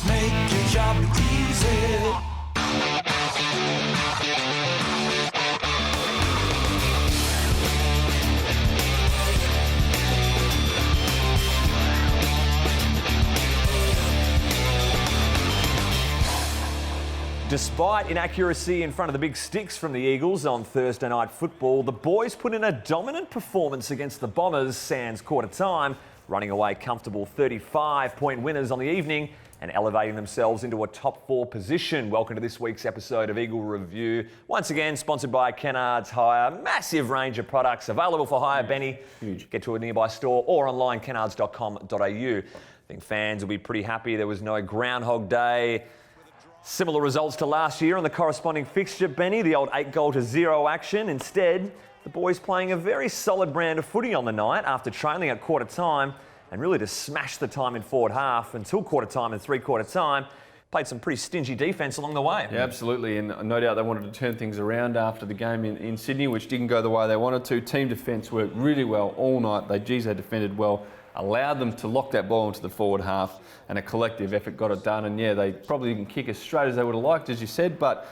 Let's make your job easy. Despite inaccuracy in front of the big sticks from the Eagles on Thursday night football, the boys put in a dominant performance against the Bombers sans quarter time, running away comfortable 35-point winners on the evening and elevating themselves into a top 4 position. Welcome to this week's episode of Eagle Review. Once again, sponsored by Kennards Hire. Massive range of products available for hire, Benny. Huge. Get to a nearby store or online, kennards.com.au. I think fans will be pretty happy there was no Groundhog Day. Similar results to last year on the corresponding fixture, Benny, the old 8-0 action. Instead, the boys playing a very solid brand of footy on the night after trailing at quarter time and really to smash the time in forward half until quarter time and three-quarter time. Played some pretty stingy defence along the way. Yeah, absolutely, and no doubt they wanted to turn things around after the game in Sydney, which didn't go the way they wanted to. Team defence worked really well all night. They defended well, allowed them to lock that ball into the forward half, and a collective effort got it done. And yeah, they probably didn't kick as straight as they would have liked, as you said, but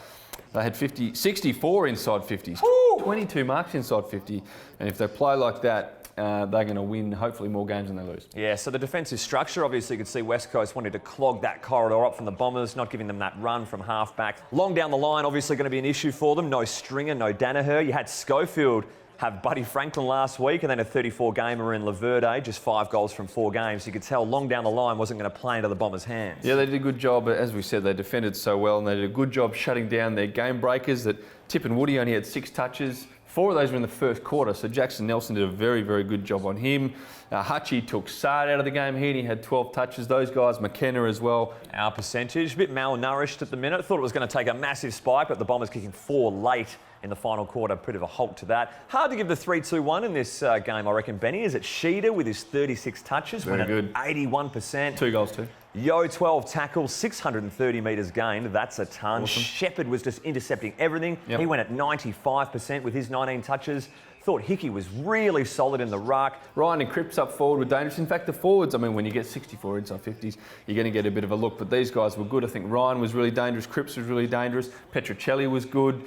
they had 64 inside 50s, Ooh! 22 marks inside 50, and if they play like that, they're going to win hopefully more games than they lose. Yeah, so the defensive structure, obviously you could see West Coast wanted to clog that corridor up from the Bombers, not giving them that run from half-back. Long down the line, obviously going to be an issue for them. No Stringer, no Danaher. You had Schofield have Buddy Franklin last week and then a 34-gamer in Laverde, just 5 goals from 4 games. You could tell long down the line wasn't going to play into the Bombers' hands. Yeah, they did a good job. As we said, they defended so well and they did a good job shutting down their game breakers. That Tip and Woody only had 6 touches. 4 of those were in the first quarter, so Jackson Nelson did a very, very good job on him. Hutchie took Sard out of the game. He had 12 touches. Those guys, McKenna as well. Our percentage, a bit malnourished at the minute. Thought it was going to take a massive spike, but the Bombers kicking 4 late in the final quarter. Bit of a halt to that. Hard to give the 3-2-1 in this game, I reckon, Benny. Is it Sheeder with his 36 touches? Very good. 81%. 2 goals too. Yo, 12 tackles, 630 metres gained. That's a ton. Awesome. Shepherd was just intercepting everything. Yep. He went at 95% with his 19 touches. Thought Hickey was really solid in the ruck. Ryan and Cripps up forward were dangerous. In fact, the forwards, I mean, when you get 64 inside 50s, you're going to get a bit of a look. But these guys were good. I think Ryan was really dangerous. Cripps was really dangerous. Petrocelli was good.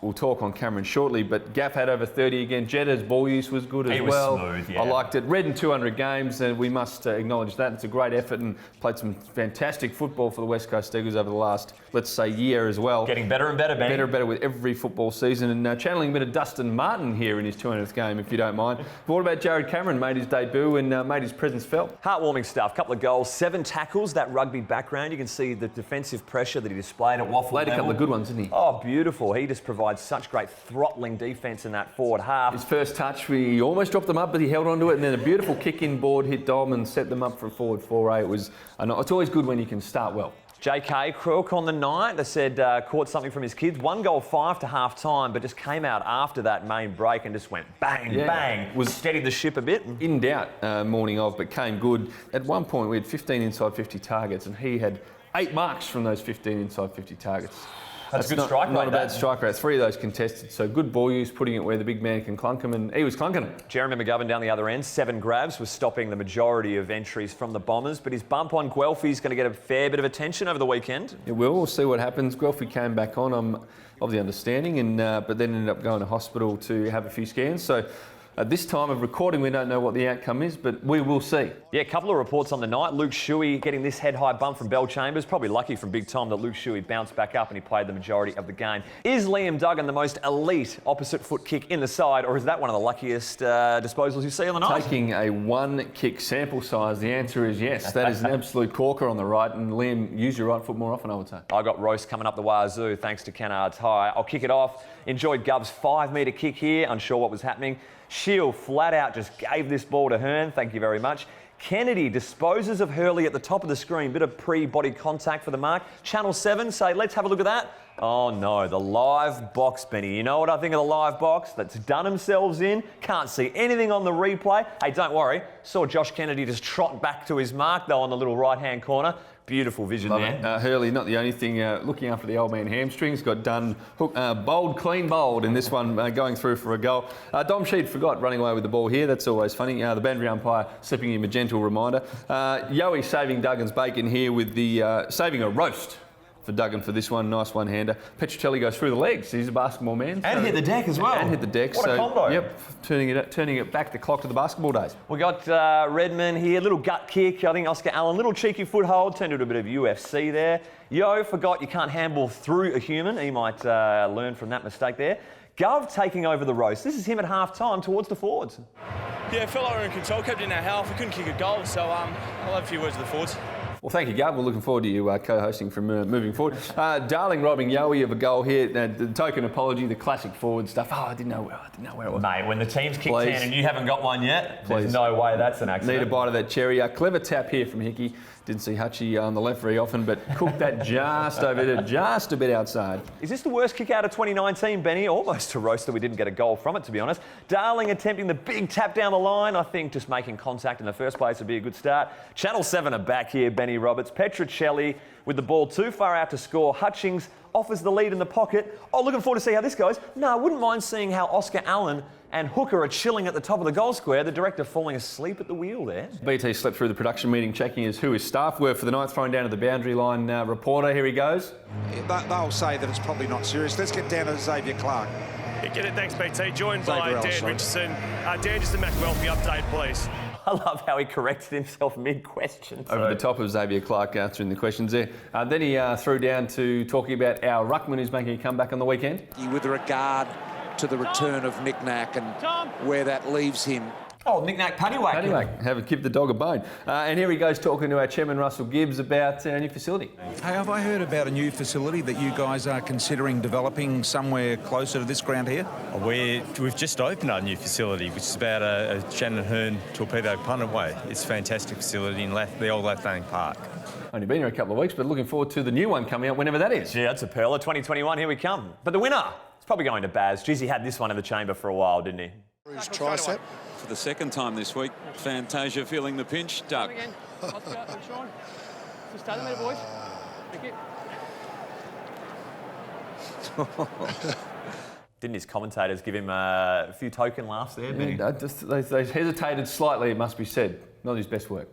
We'll talk on Cameron shortly, but Gaff had over 30 again. Jeddah's ball use was good as well. He was smooth, yeah. I liked it. Redden 200 games, and we must acknowledge that. It's a great effort and played some fantastic football for the West Coast Eagles over the last, let's say, year as well. Getting better and better, Ben. Better and better with every football season. And channeling a bit of Dustin Martin here in his 200th game, if you don't mind. But what about Jarrod Cameron? Made his debut and made his presence felt. Heartwarming stuff. Couple of goals, 7 tackles, that rugby background. You can see the defensive pressure that he displayed at Waffle. Played a couple of good ones, didn't he? Oh, beautiful. He just provides such great throttling defence in that forward half. His first touch, we almost dropped them up, but he held on to it, and then a beautiful kick-in board hit Dom and set them up for a forward 4-8. It's always good when you can start well. JK Crook on the night, they said caught something from his kids. 1 goal 5 to half time, but just came out after that main break and just went bang, bang. Steadied the ship a bit. In doubt morning of, but came good. At one point, we had 15 inside 50 targets, and he had 8 marks from those 15 inside 50 targets. That's a good strike rate. Not a bad strike rate. 3 of those contested. So good ball use, putting it where the big man can clunk him, and he was clunking him. Jeremy McGovern down the other end, 7 grabs, was stopping the majority of entries from the Bombers. But his bump on Guelphy's going to get a fair bit of attention over the weekend. It will. We'll see what happens. Guelphy came back on, I'm of the understanding, and but then ended up going to hospital to have a few scans. So at this time of recording, we don't know what the outcome is, but we will see. Yeah, a couple of reports on the night. Luke Shuey getting this head-high bump from Bell Chambers. Probably lucky from Big Tom that Luke Shuey bounced back up and he played the majority of the game. Is Liam Duggan the most elite opposite foot kick in the side, or is that one of the luckiest disposals you see on the night? Taking a 1-kick sample size, the answer is yes. That is an absolute corker on the right, and Liam, use your right foot more often, I would say. I got roast coming up the wazoo thanks to Kennards Hire. I'll kick it off. Enjoyed Gov's 5-metre kick here. Unsure what was happening. Shield flat out just gave this ball to Hearn. Thank you very much. Kennedy disposes of Hurley at the top of the screen. Bit of pre-body contact for the mark. Channel 7 say, let's have a look at that. Oh no, the live box, Benny. You know what I think of the live box? That's done themselves in, can't see anything on the replay. Hey, don't worry, saw Josh Kennedy just trot back to his mark though on the little right-hand corner. Beautiful vision there. Hurley, not the only thing looking after the old man hamstrings, got done bold, clean bowled in this one, going through for a goal. Dom Sheed forgot running away with the ball here. That's always funny. The boundary umpire slipping him a gentle reminder. Yowie saving Duggan's bacon here with the saving a roast for Duggan for this one. Nice one-hander. Petrocelli goes through the legs. He's a basketball man. And hit the deck as well. And hit the deck. What a combo. Yep, turning it back the clock to the basketball days. We got Redman here, little gut kick. I think Oscar Allen, little cheeky foothold, turned into a bit of UFC there. Yo forgot you can't handball through a human. He might learn from that mistake there. Gov taking over the roast. This is him at half-time towards the forwards. Yeah, felt like we were in control, kept it in our half. We couldn't kick a goal, so I'll have a few words with the forwards. Well, thank you, Gov. We're looking forward to you co-hosting from moving forward. Darling robbing Yowie of a goal here. The token apology, the classic forward stuff. Oh, I didn't know where it was. Mate, when the team's kicked 10 and you haven't got one yet, there's no way that's an accident. Need a bite of that cherry. Clever tap here from Hickey. Didn't see Hutchie on the left very often, but cooked that just over there, just a bit outside. Is this the worst kick out of 2019, Benny? Almost a roast that we didn't get a goal from it, to be honest. Darling attempting the big tap down the line. I think just making contact in the first place would be a good start. Channel 7 are back here, Benny Roberts. Petrocelli with the ball too far out to score. Hutchings offers the lead in the pocket. Oh, looking forward to see how this goes. No, I wouldn't mind seeing how Oscar Allen and Hooker are chilling at the top of the goal square. The director falling asleep at the wheel there. BT slept through the production meeting, checking who his staff were for the night, thrown down to the boundary line reporter. Here he goes. They'll say that it's probably not serious. Let's get down to Xavier Clark. Yeah, get it, thanks, BT. Joined by Xavier Dan Ellis, sorry. Richardson. Dan, just a Mac Welfie update, please. I love how he corrected himself mid-question. Over the top of Xavier Clark answering the questions there. Then he threw down to talking about our ruckman who's making a comeback on the weekend. With regard to the return of Nick Nack and where that leaves him. Oh, knick-knack, paddywhack. Paddywhack, have give the dog a bone. And here he goes talking to our chairman, Russell Gibbs, about our new facility. Hey, have I heard about a new facility that you guys are considering developing somewhere closer to this ground here? We've just opened our new facility, which is about a Shannon Hearn torpedo punnet way. It's a fantastic facility in the old Lathdang Park. Only been here a couple of weeks, but looking forward to the new one coming out whenever that is. Yeah, that's a pearler. 2021, here we come. But the winner, it's probably going to Baz. Geez, he had this one in the chamber for a while, didn't he? His tricep. For the second time this week, Fantasia feeling the pinch. Duck. Again. Oscar, Sean. Just stay there, boys. Thank you. Didn't his commentators give him a few token laughs there, Benny? Yeah, they hesitated slightly, it must be said. Not his best work.